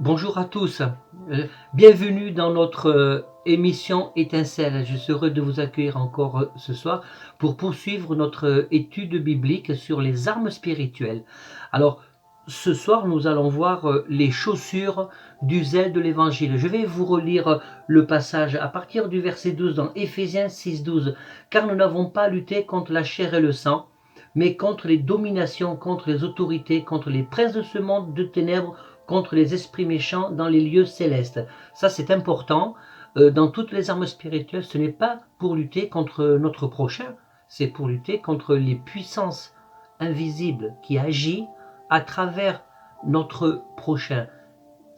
Bonjour à tous, bienvenue dans notre émission Étincelle. Je suis heureux de vous accueillir encore ce soir pour poursuivre notre étude biblique sur les armes spirituelles. Alors, ce soir, nous allons voir les chaussures du zèle de l'évangile. Je vais vous relire le passage à partir du verset 12 dans Éphésiens 6,12. Car nous n'avons pas à lutter contre la chair et le sang, mais contre les dominations, contre les autorités, contre les princes de ce monde de ténèbres, contre les esprits méchants dans les lieux célestes. Ça, c'est important. Dans toutes les armes spirituelles, ce n'est pas pour lutter contre notre prochain, c'est pour lutter contre les puissances invisibles qui agissent à travers notre prochain.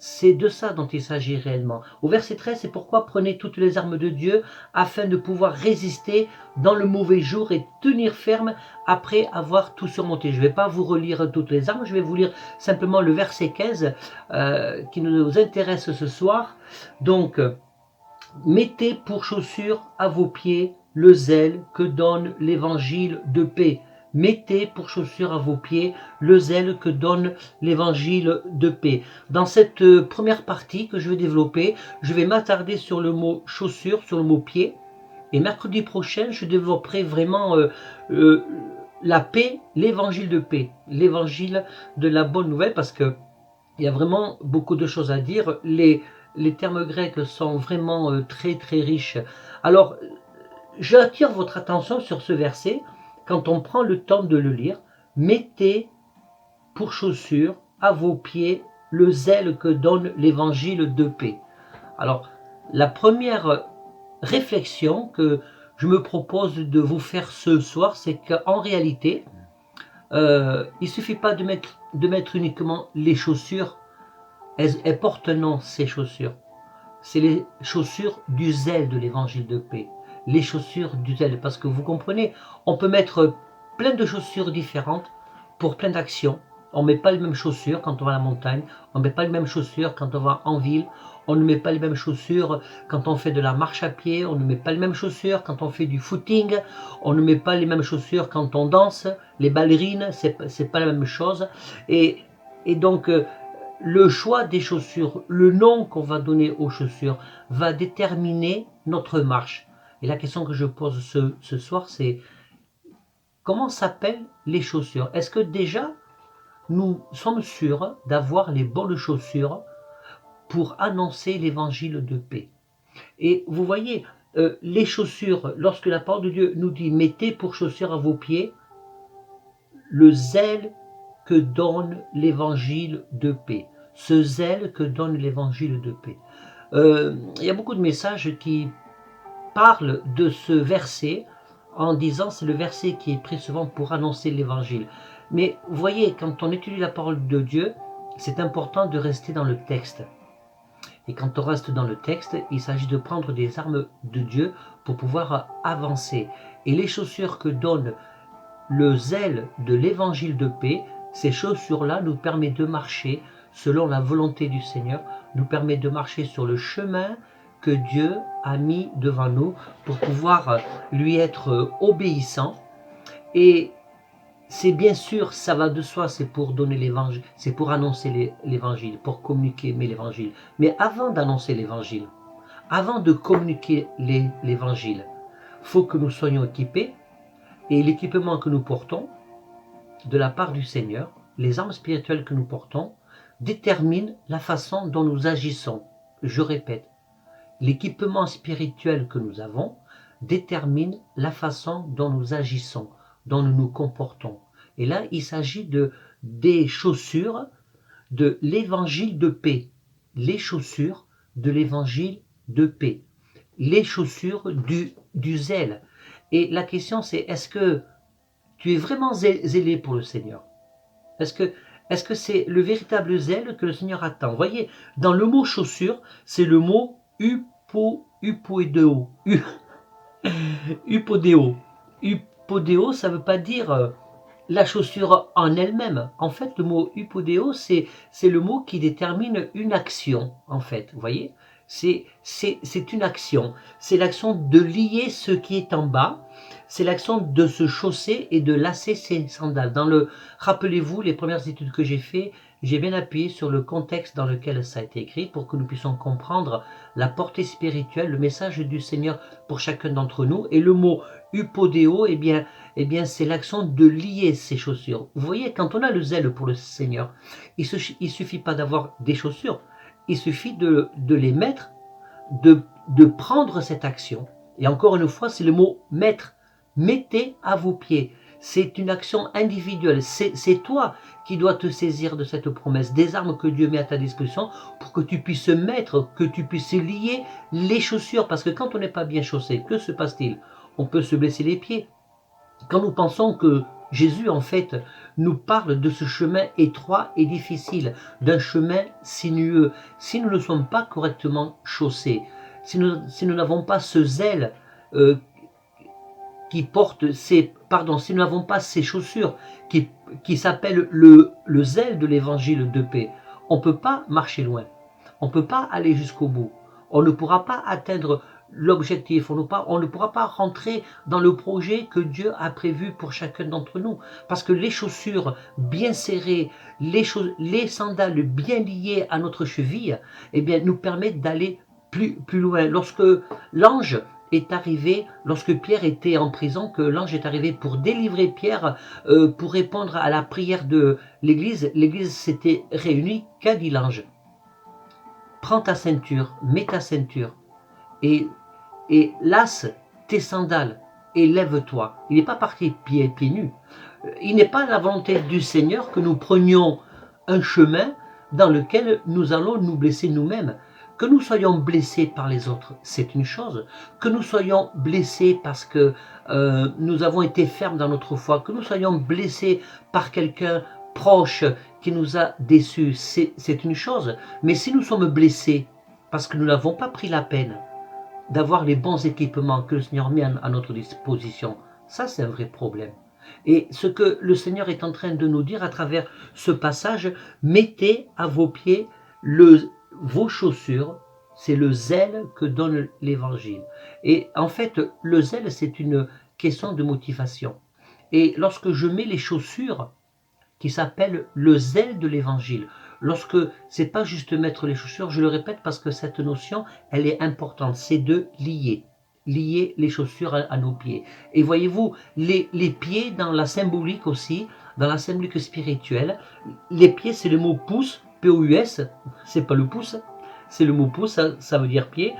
C'est de ça dont il s'agit réellement. Au verset 13, c'est pourquoi prenez toutes les armes de Dieu afin de pouvoir résister dans le mauvais jour et tenir ferme après avoir tout surmonté. Je ne vais pas vous relire toutes les armes, je vais vous lire simplement le verset 15 qui nous intéresse ce soir. Donc, mettez pour chaussure à vos pieds le zèle que donne l'évangile de paix. Mettez pour chaussure à vos pieds le zèle que donne l'évangile de paix. Dans cette première partie que je vais développer, je vais m'attarder sur le mot chaussure, sur le mot pied. Et mercredi prochain, je développerai vraiment la paix, l'évangile de paix, l'évangile de la bonne nouvelle, parce que il y a vraiment beaucoup de choses à dire. Les termes grecs sont vraiment très très riches. Alors, j'attire votre attention sur ce verset. Quand on prend le temps de le lire, mettez pour chaussure à vos pieds le zèle que donne l'évangile de paix. Alors, la première réflexion que je me propose de vous faire ce soir, c'est qu'en réalité, il ne suffit pas de mettre uniquement les chaussures. Elles portent un nom, ces chaussures. C'est les chaussures du zèle de l'évangile de paix. Les chaussures du zèle, parce que vous comprenez, on peut mettre plein de chaussures différentes pour plein d'actions. On ne met pas les mêmes chaussures quand on va à la montagne, on ne met pas les mêmes chaussures quand on va en ville, on ne met pas les mêmes chaussures quand on fait de la marche à pied, on ne met pas les mêmes chaussures quand on fait du footing, on ne met pas les mêmes chaussures quand on danse, les ballerines, c'est pas la même chose. Et donc, le choix des chaussures, le nom qu'on va donner aux chaussures va déterminer notre marche. Et la question que je pose ce soir, c'est comment s'appellent les chaussures? Est-ce que déjà nous sommes sûrs d'avoir les bonnes chaussures pour annoncer l'évangile de paix? Et vous voyez, les chaussures, lorsque la parole de Dieu nous dit mettez pour chaussures à vos pieds le zèle que donne l'évangile de paix. Ce zèle que donne l'évangile de paix. Il y a beaucoup de messages qui parlent de ce verset en disant c'est le verset qui est pris souvent pour annoncer l'évangile. Mais vous voyez, quand on étudie la parole de Dieu, c'est important de rester dans le texte. Et quand on reste dans le texte, il s'agit de prendre des armes de Dieu pour pouvoir avancer. Et les chaussures que donne le zèle de l'évangile de paix, ces chaussures-là nous permettent de marcher selon la volonté du Seigneur, nous permettent de marcher sur le chemin que Dieu a mis devant nous pour pouvoir lui être obéissant. Et c'est bien sûr, ça va de soi, c'est pour donner l'évangile, c'est pour annoncer l'évangile, pour communiquer l'évangile. Mais avant d'annoncer l'évangile, avant de communiquer l'évangile, il faut que nous soyons équipés. Et l'équipement que nous portons, de la part du Seigneur, les armes spirituelles que nous portons, déterminent la façon dont nous agissons. Je répète, l'équipement spirituel que nous avons détermine la façon dont nous agissons, dont nous nous comportons. Et là, il s'agit des chaussures de l'évangile de paix. Les chaussures de l'évangile de paix. Les chaussures du zèle. Et la question c'est, est-ce que tu es vraiment zélé pour le Seigneur? Est-ce que c'est le véritable zèle que le Seigneur attend? Vous voyez, dans le mot chaussure, c'est le mot upodéo. Upodéo. Upodéo, ça ne veut pas dire la chaussure en elle-même. En fait, le mot upodéo, c'est le mot qui détermine une action, en fait. Vous voyez, c'est une action. C'est l'action de lier ce qui est en bas. C'est l'action de se chausser et de lasser ses sandales. Rappelez-vous, les premières études que j'ai faites, j'ai bien appuyé sur le contexte dans lequel ça a été écrit pour que nous puissions comprendre la portée spirituelle, le message du Seigneur pour chacun d'entre nous. Et le mot upodéo, eh bien c'est l'action de lier ses chaussures. Vous voyez, quand on a le zèle pour le Seigneur, il suffit pas d'avoir des chaussures, il suffit de les mettre, de prendre cette action. Et encore une fois, c'est le mot mettre. Mettez à vos pieds. C'est une action individuelle. C'est toi qui dois te saisir de cette promesse, des armes que Dieu met à ta disposition pour que tu puisses mettre, que tu puisses lier les chaussures. Parce que quand on n'est pas bien chaussé, que se passe-t-il? On peut se blesser les pieds. Quand nous pensons que Jésus, en fait, nous parle de ce chemin étroit et difficile, d'un chemin sinueux, si nous ne sommes pas correctement chaussés, si nous n'avons pas ce zèle qui porte si nous n'avons pas ces chaussures qui s'appellent le zèle de l'évangile de paix, on ne peut pas marcher loin, on ne peut pas aller jusqu'au bout, on ne pourra pas atteindre l'objectif, on ne pourra pas rentrer dans le projet que Dieu a prévu pour chacun d'entre nous, parce que les chaussures bien serrées, les sandales bien liées à notre cheville, eh bien, nous permettent d'aller plus loin. Lorsque l'ange est arrivé, lorsque Pierre était en prison, que l'ange est arrivé pour délivrer Pierre, pour répondre à la prière de l'Église s'était réunie. Qu'a dit l'ange? Prends ta ceinture, mets ta ceinture, et lasse tes sandales, et lève-toi. Il n'est pas parti pieds nus. Il n'est pas la volonté du Seigneur que nous prenions un chemin dans lequel nous allons nous blesser nous-mêmes. Que nous soyons blessés par les autres, c'est une chose. Que nous soyons blessés parce que nous avons été fermes dans notre foi, que nous soyons blessés par quelqu'un proche qui nous a déçus, c'est une chose. Mais si nous sommes blessés parce que nous n'avons pas pris la peine d'avoir les bons équipements que le Seigneur met à notre disposition, ça c'est un vrai problème. Et ce que le Seigneur est en train de nous dire à travers ce passage, mettez à vos pieds vos chaussures, c'est le zèle que donne l'évangile. Et en fait, le zèle, c'est une question de motivation. Et lorsque je mets les chaussures qui s'appellent le zèle de l'évangile, lorsque c'est pas juste mettre les chaussures, je le répète parce que cette notion, elle est importante, c'est de lier les chaussures à nos pieds. Et voyez-vous, les pieds dans la symbolique aussi, dans la symbolique spirituelle, les pieds c'est le mot pouce, P-O-U-S, c'est pas le pouce, c'est le mot pouce, ça veut dire pied.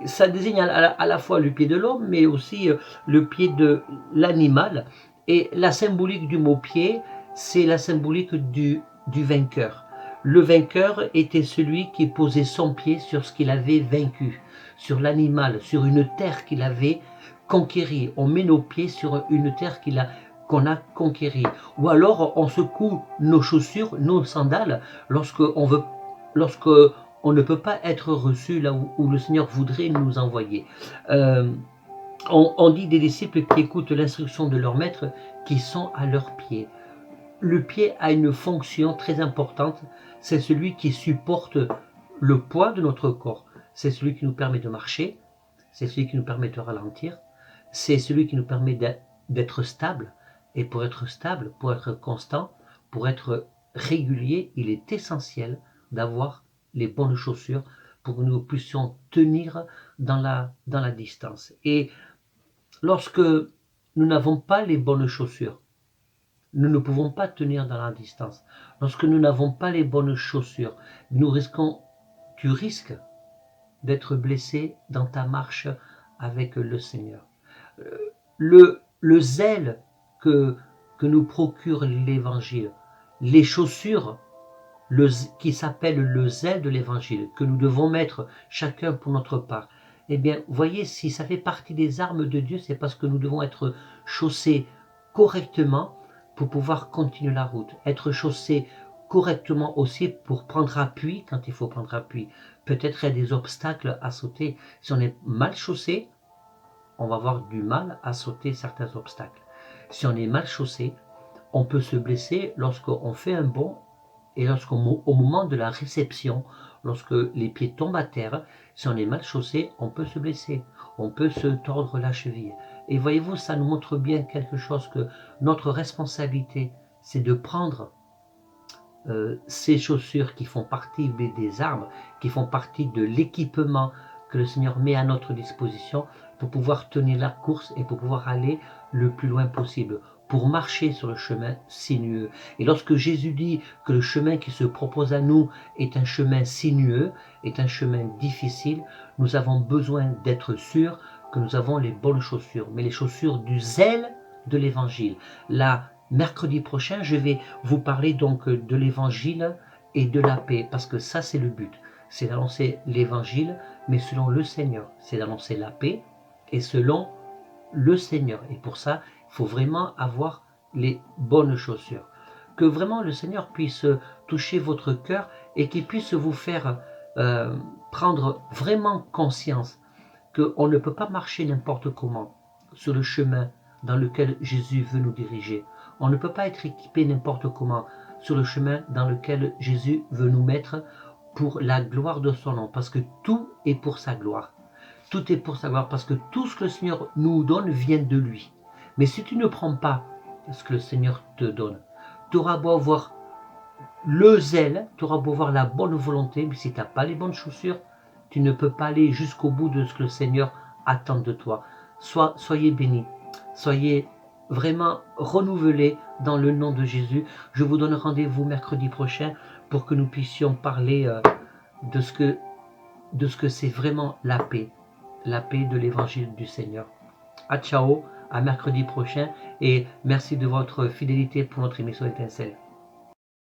Ça désigne à la fois le pied de l'homme, mais aussi le pied de l'animal. Et la symbolique du mot pied, c'est la symbolique du vainqueur. Le vainqueur était celui qui posait son pied sur ce qu'il avait vaincu, sur l'animal, sur une terre qu'il avait conquérie. On met nos pieds sur une terre qu'on a conquérie. Ou alors on secoue nos chaussures, nos sandales, lorsque on ne peut pas être reçu là où le Seigneur voudrait nous envoyer. On dit des disciples qui écoutent l'instruction de leur maître, qui sont à leurs pieds. Le pied a une fonction très importante, c'est celui qui supporte le poids de notre corps. C'est celui qui nous permet de marcher, c'est celui qui nous permet de ralentir, c'est celui qui nous permet d'être stable. Et pour être stable, pour être constant, pour être régulier, il est essentiel d'avoir les bonnes chaussures pour que nous puissions tenir dans la distance. Et lorsque nous n'avons pas les bonnes chaussures, nous ne pouvons pas tenir dans la distance. Lorsque nous n'avons pas les bonnes chaussures, tu risques d'être blessé dans ta marche avec le Seigneur. Le zèle que nous procure l'évangile, les chaussures qui s'appelle le zèle de l'évangile, que nous devons mettre chacun pour notre part, eh bien, voyez, si ça fait partie des armes de Dieu, c'est parce que nous devons être chaussés correctement pour pouvoir continuer la route, être chaussés correctement aussi pour prendre appui quand il faut prendre appui. Peut-être il y a des obstacles à sauter. Si on est mal chaussé, on va avoir du mal à sauter certains obstacles. Si on est mal chaussé, on peut se blesser lorsqu'on fait un bond et au moment de la réception, lorsque les pieds tombent à terre, si on est mal chaussé, on peut se blesser, on peut se tordre la cheville. Et voyez-vous, ça nous montre bien quelque chose, que notre responsabilité, c'est de prendre ces chaussures qui font partie des armes, qui font partie de l'équipement que le Seigneur met à notre disposition pour pouvoir tenir la course et pour pouvoir aller le plus loin possible, pour marcher sur le chemin sinueux. Et lorsque Jésus dit que le chemin qui se propose à nous est un chemin sinueux, est un chemin difficile, nous avons besoin d'être sûrs que nous avons les bonnes chaussures, mais les chaussures du zèle de l'évangile. Là, mercredi prochain, je vais vous parler donc de l'évangile et de la paix, parce que ça c'est le but, c'est d'annoncer l'évangile, mais selon le Seigneur, c'est d'annoncer la paix et selon le Seigneur. Et pour ça, il faut vraiment avoir les bonnes chaussures. Que vraiment le Seigneur puisse toucher votre cœur et qu'il puisse vous faire prendre vraiment conscience qu'on ne peut pas marcher n'importe comment sur le chemin dans lequel Jésus veut nous diriger. On ne peut pas être équipé n'importe comment sur le chemin dans lequel Jésus veut nous mettre pour la gloire de son nom, parce que tout est pour sa gloire. Tout est pour sa gloire, parce que tout ce que le Seigneur nous donne vient de lui. Mais si tu ne prends pas ce que le Seigneur te donne, tu auras beau avoir le zèle, tu auras beau avoir la bonne volonté, mais si tu n'as pas les bonnes chaussures, tu ne peux pas aller jusqu'au bout de ce que le Seigneur attend de toi. Soyez bénis, soyez vraiment renouvelés dans le nom de Jésus. Je vous donne rendez-vous mercredi prochain pour que nous puissions parler de ce que c'est vraiment la paix de l'évangile du Seigneur. À ciao, à mercredi prochain et merci de votre fidélité pour notre émission Étincelle.